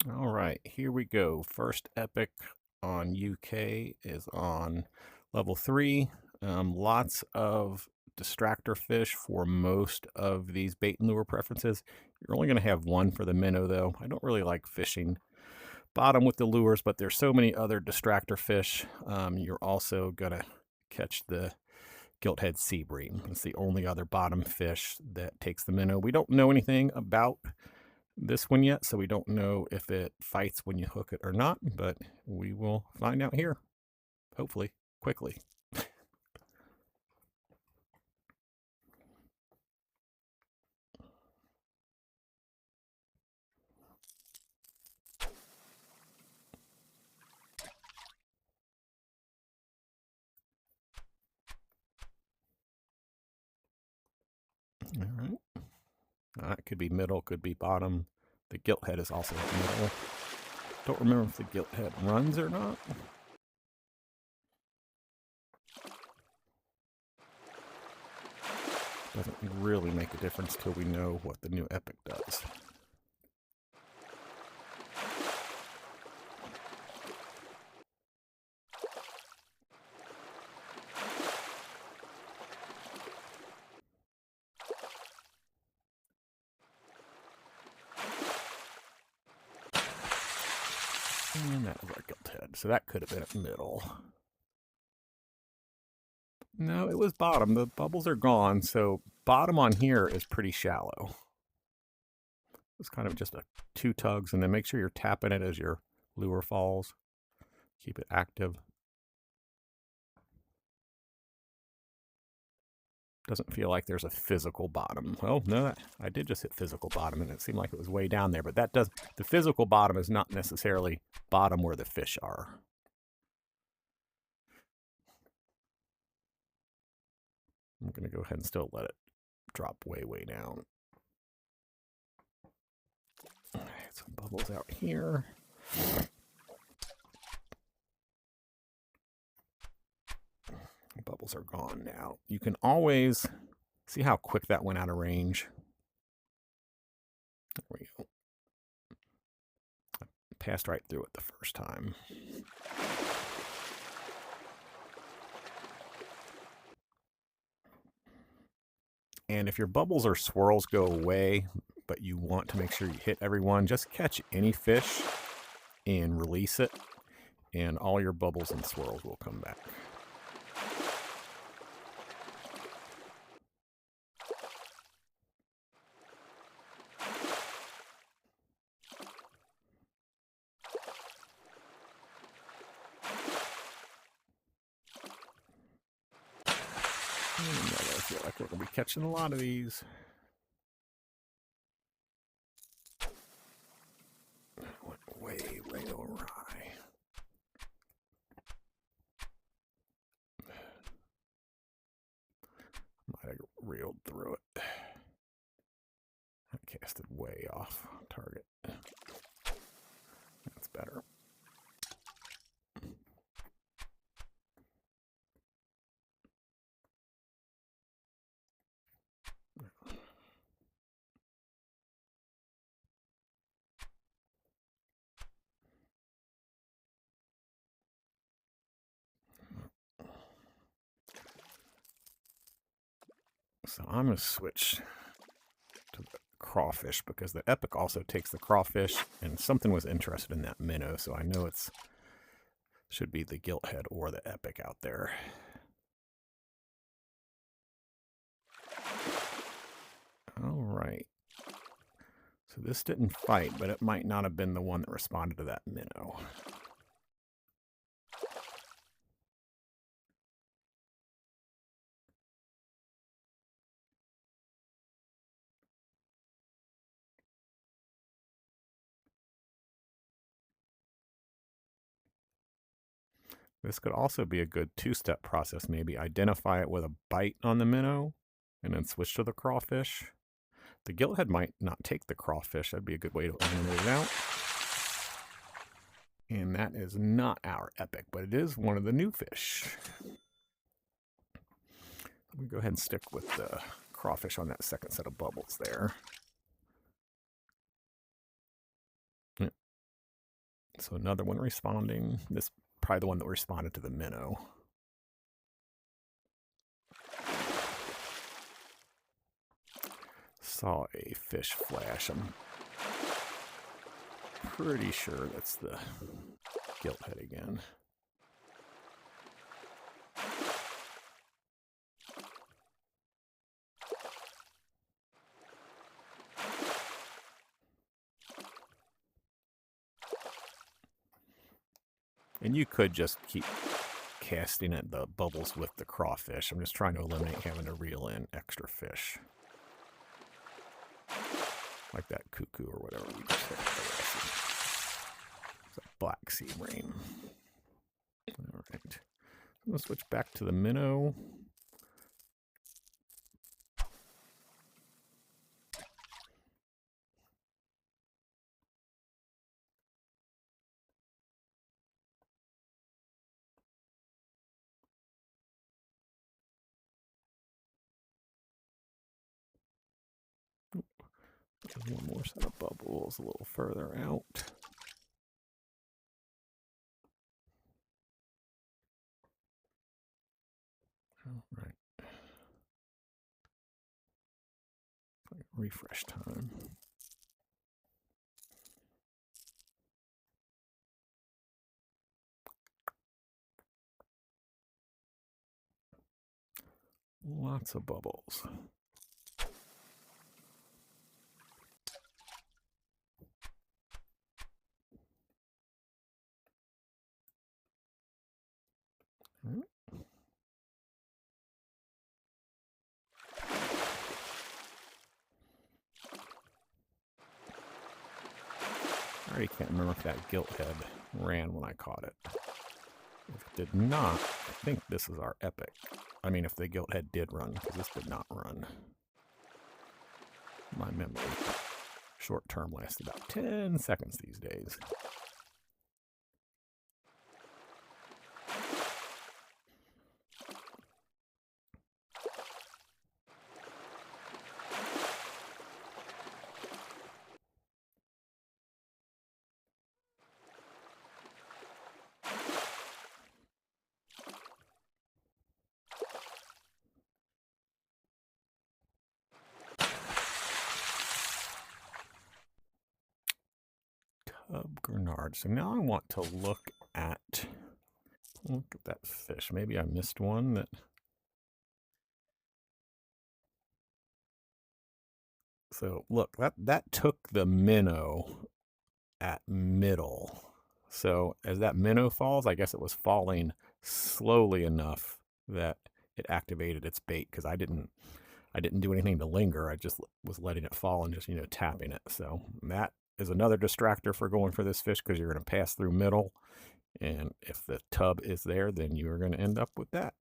All right, here we go. First epic on UK is on level 3. Lots of distractor fish for most of these bait and lure preferences. You're only going to have one for the minnow, though. I don't really like fishing bottom with the lures, but there's so many other distractor fish. You're also going to catch the gilthead sea bream. It's the only other bottom fish that takes the minnow. We don't know anything about this one yet, so we don't know if it fights when you hook it or not, but we will find out here, hopefully, quickly. All right. It could be middle, could be bottom. The gilt head is also middle. Don't remember if the gilt head runs or not. Doesn't really make a difference till we know what the new epic does. And that was our gilt head, so that could have been at middle. No, it was bottom. The bubbles are gone, so bottom on here is pretty shallow. It's kind of just a 2 tugs, and then make sure you're tapping it as your lure falls. Keep it active. Doesn't feel like there's a physical bottom. Well, no, I did just hit physical bottom, and it seemed like it was way down there, but that does, the physical bottom is not necessarily bottom where the fish are. I'm going to go ahead and still let it drop way, way down. All right, some bubbles out here. Bubbles are gone now. You can always see how quick that went out of range. There we go. I passed right through it the first time. And if your bubbles or swirls go away, but you want to make sure you hit everyone, just catch any fish and release it, and all your bubbles and swirls will come back. I feel like we're going to be catching a lot of these. Went way, way awry. Might have reeled through it. I casted way off target. That's better. So I'm going to switch to the crawfish because the epic also takes the crawfish, and something was interested in that minnow, so I know it's should be the gilt head or the epic out there. All right. So this didn't fight, but it might not have been the one that responded to that minnow. This could also be a good 2-step process. Maybe identify it with a bite on the minnow and then switch to the crawfish. The gilthead might not take the crawfish. That'd be a good way to eliminate it out. And that is not our epic, but it is one of the new fish. Let me go ahead and stick with the crawfish on that second set of bubbles there. So another one responding. This probably the one that responded to the minnow. Saw a fish flash. I'm pretty sure that's the gilthead again. And you could just keep casting at the bubbles with the crawfish. I'm just trying to eliminate having to reel in extra fish. Like that cuckoo or whatever we just had. It's a black sea ring. All right. I'm going to switch back to the minnow. One more set of bubbles a little further out. All right. Refresh time. Lots of bubbles. I already can't remember if that gilt head ran when I caught it. If it did not, I think this is our epic. I mean, if the gilt head did run, because this did not run. My memory short term lasts about 10 seconds these days. Tub Grenard. So now I want to look at that fish. Maybe I missed one that. So look, that took the minnow at middle. So as that minnow falls, I guess it was falling slowly enough that it activated its bait, because I didn't do anything to linger. I just was letting it fall and just, tapping it. So that is another distractor for going for this fish, because you're going to pass through middle. And if the tub is there, then you're going to end up with that.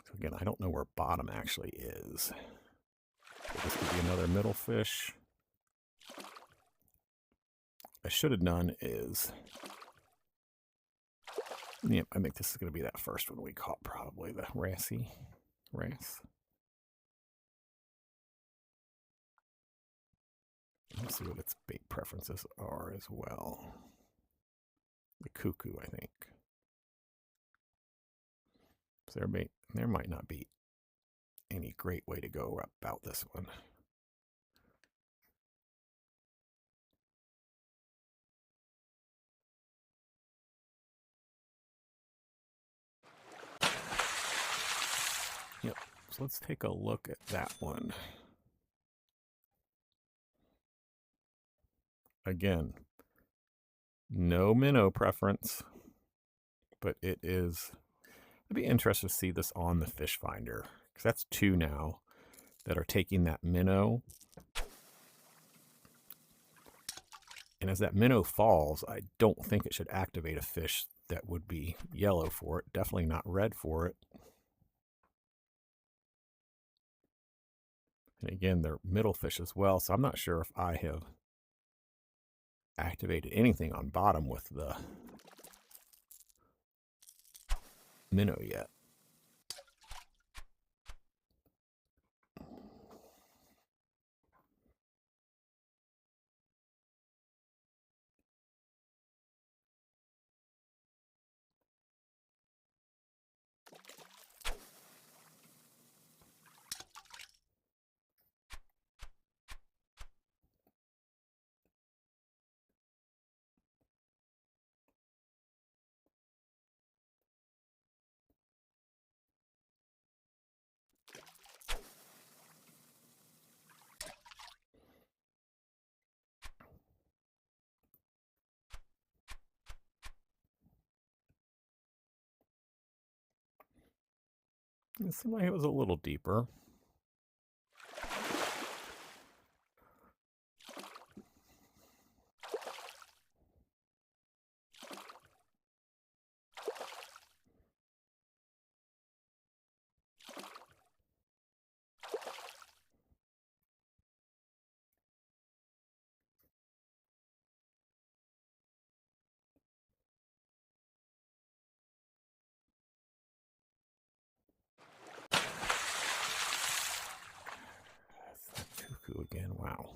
So again, I don't know where bottom actually is. So this could be another middle fish. I should have done is, yeah, I think this is going to be that first one we caught, probably the wrasse. Let's see what its bait preferences are as well. The cuckoo, I think. So there might not be any great way to go about this one. Yep. So let's take a look at that one. Again, no minnow preference, but it is. I'd be interested to see this on the fish finder, because that's two now that are taking that minnow. And as that minnow falls, I don't think it should activate a fish that would be yellow for it. Definitely not red for it. And again, they're middle fish as well, so I'm not sure if I have activated anything on bottom with the minnow yet. It seemed like it was a little deeper. Cuckoo again, wow.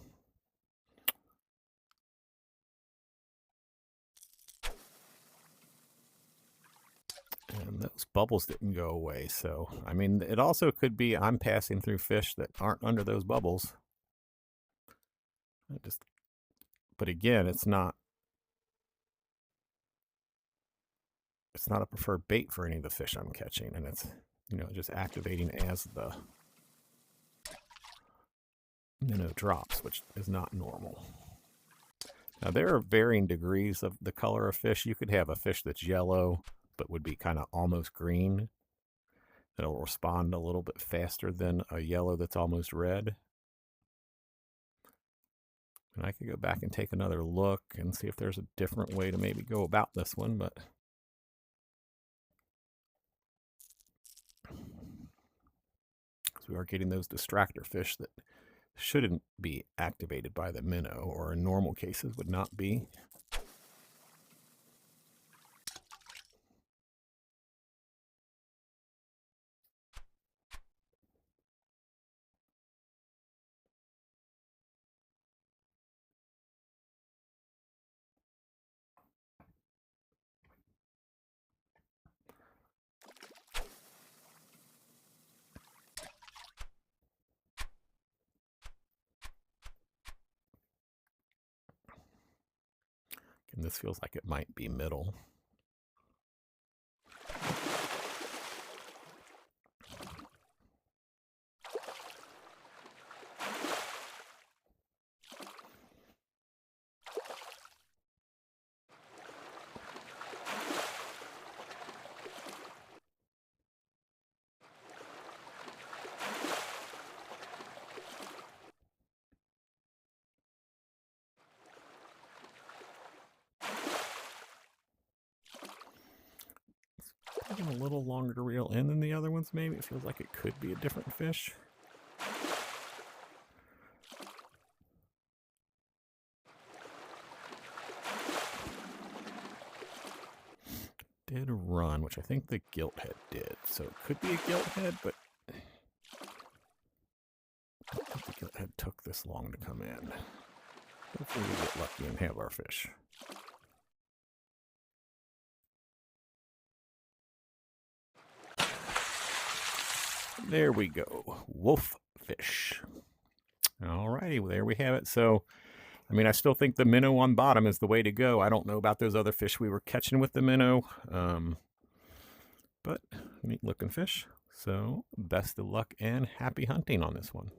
And those bubbles didn't go away, so, I mean, it also could be I'm passing through fish that aren't under those bubbles. But again, it's not a preferred bait for any of the fish I'm catching, and it's, just activating as the minnow drops, which is not normal. Now, there are varying degrees of the color of fish. You could have a fish that's yellow, but would be kind of almost green. It'll respond a little bit faster than a yellow that's almost red. And I could go back and take another look and see if there's a different way to maybe go about this one, but we are getting those distractor fish that shouldn't be activated by the minnow, or in normal cases would not be. And this feels like it might be middle. Taking a little longer to reel in than the other ones, maybe. It feels like it could be a different fish. Did run, which I think the gilt head did. So it could be a gilt head, but I don't think the gilt head took this long to come in. Hopefully we get lucky and have our fish. There we go. Wolf fish. Alrighty, well, there we have it. So, I mean, I still think the minnow on bottom is the way to go. I don't know about those other fish we were catching with the minnow. But neat looking fish. So, best of luck and happy hunting on this one.